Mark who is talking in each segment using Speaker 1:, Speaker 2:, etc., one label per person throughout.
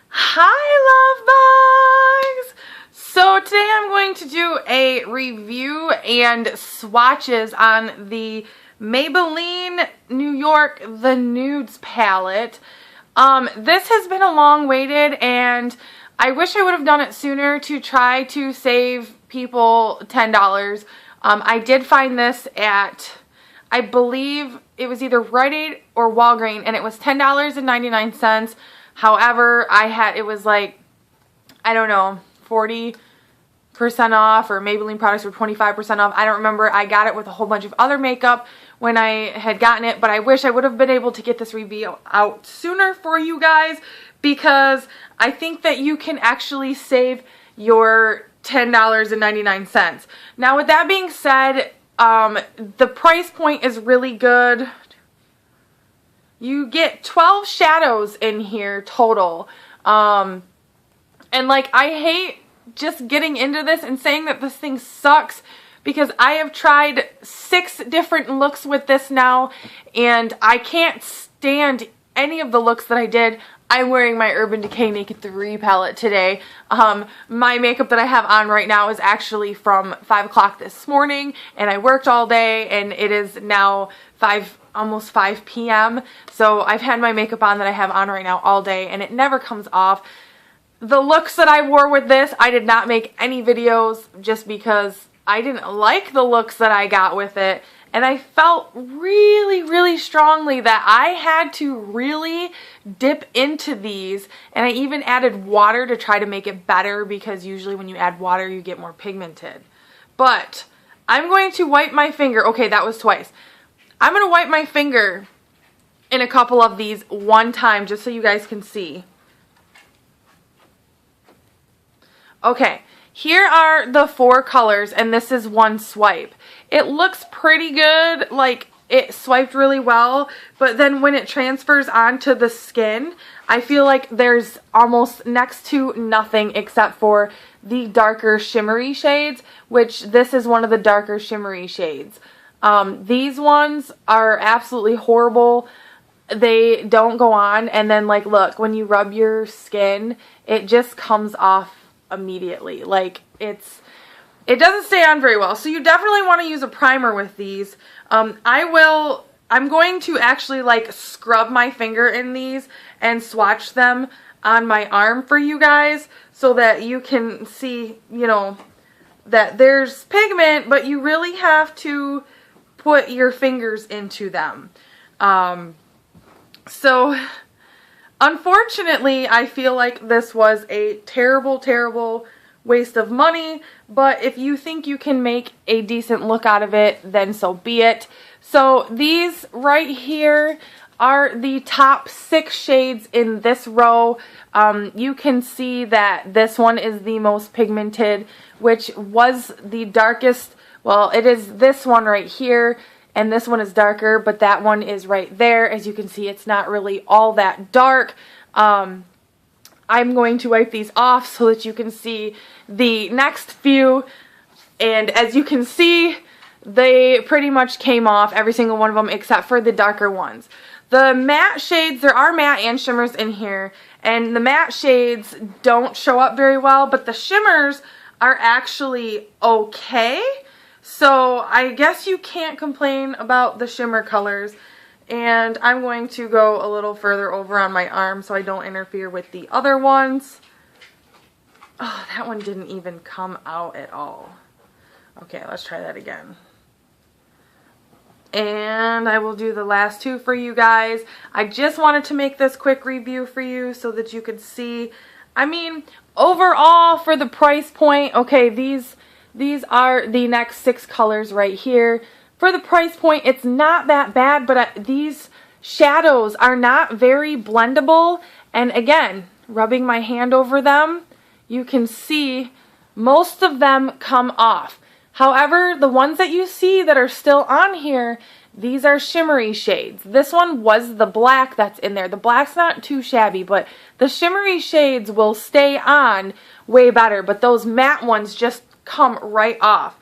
Speaker 1: Hi, love bugs! So today I'm going to do a review and swatches on the Maybelline New York The Nudes palette. This has been a long waited, and I wish I would have done it sooner to try to save people $10. I did find this at, I believe it was either Rite Aid or Walgreens, and it was $10.99. However, it was like, I don't know, 40% off, or Maybelline products were 25% off. I don't remember. I got it with a whole bunch of other makeup when I had gotten it, but I wish I would have been able to get this review out sooner for you guys, because I think that you can actually save your $10.99. Now, with that being said, the price point is really good. You get 12 shadows in here total. And like, I hate just getting into this and saying that this thing sucks, because I have tried 6 different looks with this now, and I can't stand any of the looks that I did. I'm wearing my Urban Decay Naked 3 palette today. My makeup that I have on right now is actually from 5 o'clock this morning, and I worked all day, and it is now almost 5 p.m. So I've had my makeup on that I have on right now all day, and it never comes off. The looks that I wore with this, I did not make any videos just because I didn't like the looks that I got with it. And I felt really, really strongly that I had to really dip into these. And I even added water to try to make it better, because usually when you add water, you get more pigmented. But I'm going to wipe my finger. Okay, that was twice. I'm going to wipe my finger in a couple of these one time, just so you guys can see. Okay, here are the 4 colors, and this is one swipe. It looks pretty good, like it swiped really well, but then when it transfers onto the skin, I feel like there's almost next to nothing except for the darker shimmery shades, which this is one of the darker shimmery shades. These ones are absolutely horrible. They don't go on, and then like, look, when you rub your skin, it just comes off immediately. Like, it doesn't stay on very well. So you definitely want to use a primer with these. I'm going to actually like scrub my finger in these and swatch them on my arm for you guys, so that you can see, you know, that there's pigment, but you really have to put your fingers into them. So unfortunately, I feel like this was a terrible, terrible waste of money, but if you think you can make a decent look out of it, then so be it. So these right here are the top 6 shades in this row. You can see that this one is the most pigmented, which was the darkest. Well, it is this one right here, and this one is darker, but that one is right there. As you can see, it's not really all that dark. I'm going to wipe these off so that you can see the next few, and as you can see, they pretty much came off, every single one of them, except for the darker ones. The matte shades, there are matte and shimmers in here, and the matte shades don't show up very well, but the shimmers are actually okay. So I guess you can't complain about the shimmer colors. And I'm going to go a little further over on my arm so I don't interfere with the other ones. Oh, that one didn't even come out at all. Okay, let's try that again. And I will do the last 2 for you guys. I just wanted to make this quick review for you so that you could see. I mean, overall, for the price point, okay, these are the next 6 colors right here. For the price point, it's not that bad, but these shadows are not very blendable. And again, rubbing my hand over them, you can see most of them come off. However, the ones that you see that are still on here, these are shimmery shades. This one was the black that's in there. The black's not too shabby, but the shimmery shades will stay on way better, but those matte ones just come right off.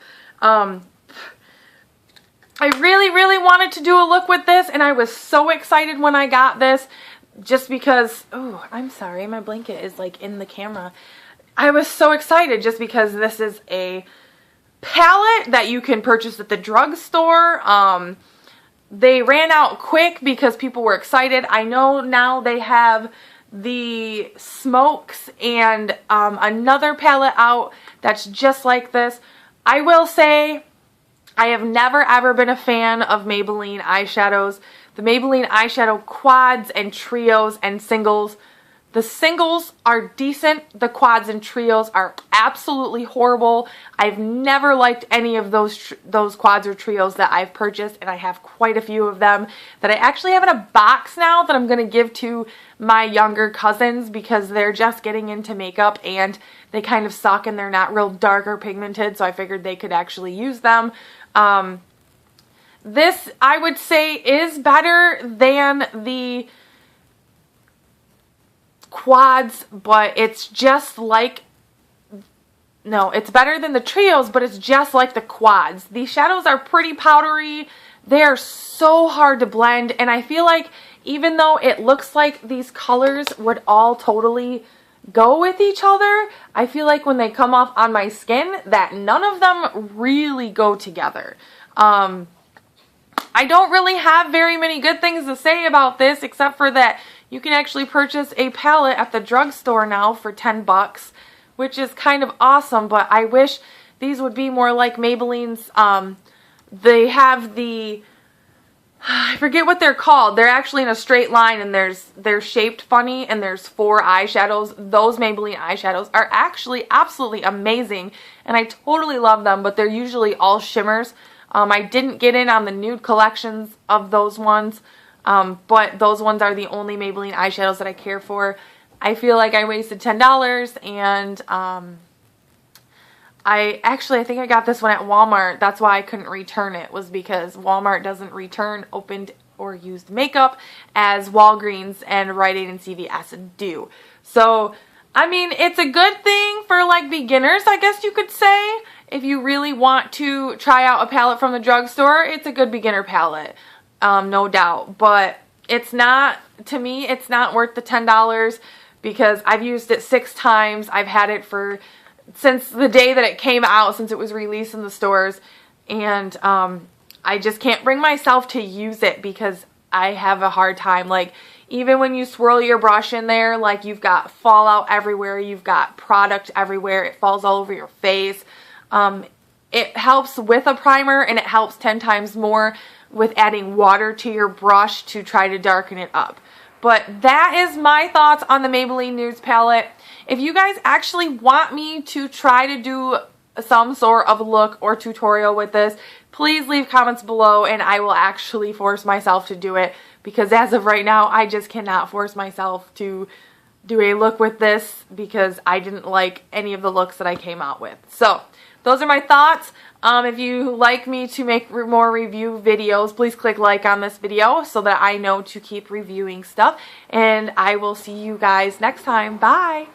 Speaker 1: I really, really wanted to do a look with this, and I was so excited when I got this. just because, oh, I'm sorry, my blanket is like in the camera. I was so excited just because this is a palette that you can purchase at the drugstore. They ran out quick because people were excited. I know now they have the smokes and another palette out that's just like this. I will say I have never ever been a fan of Maybelline eyeshadows. The Maybelline eyeshadow quads and trios and singles. The singles are decent. The quads and trios are absolutely horrible. I've never liked any of those quads or trios that I've purchased, and I have quite a few of them that I actually have in a box now that I'm going to give to my younger cousins because they're just getting into makeup and they kind of suck and they're not real dark or pigmented, so I figured they could actually use them. This, I would say, is better than the quads, but it's just like, no, it's better than the trios, but it's just like the quads. These shadows are pretty powdery. They are so hard to blend, and I feel like even though it looks like these colors would all totally go with each other, I feel like when they come off on my skin that none of them really go together. I don't really have very many good things to say about this except for that you can actually purchase a palette at the drugstore now for 10 bucks, which is kind of awesome, but I wish these would be more like Maybelline's. They have the, I forget what they're called. They're actually in a straight line and they're shaped funny and there's 4 eyeshadows. Those Maybelline eyeshadows are actually absolutely amazing and I totally love them, but they're usually all shimmers. I didn't get in on the nude collections of those ones, but those ones are the only Maybelline eyeshadows that I care for. I feel like I wasted $10 and I think I got this one at Walmart. That's why I couldn't return it, was because Walmart doesn't return opened or used makeup as Walgreens and Rite Aid and CVS do. So, I mean, it's a good thing for like beginners, I guess you could say. If you really want to try out a palette from the drugstore, it's a good beginner palette, no doubt. But it's not, to me, it's not worth the $10 because I've used it 6 times. I've had it since the day that it came out, since it was released in the stores. And I just can't bring myself to use it because I have a hard time. Like, even when you swirl your brush in there, like, you've got fallout everywhere. You've got product everywhere. It falls all over your face. It helps with a primer and it helps 10 times more with adding water to your brush to try to darken it up. But that is my thoughts on the Maybelline Nudes palette. If you guys actually want me to try to do some sort of look or tutorial with this, please leave comments below and I will actually force myself to do it, because as of right now I just cannot force myself to do a look with this because I didn't like any of the looks that I came out with. So those are my thoughts. If you like me to make more review videos, please click like on this video so that I know to keep reviewing stuff. And I will see you guys next time. Bye!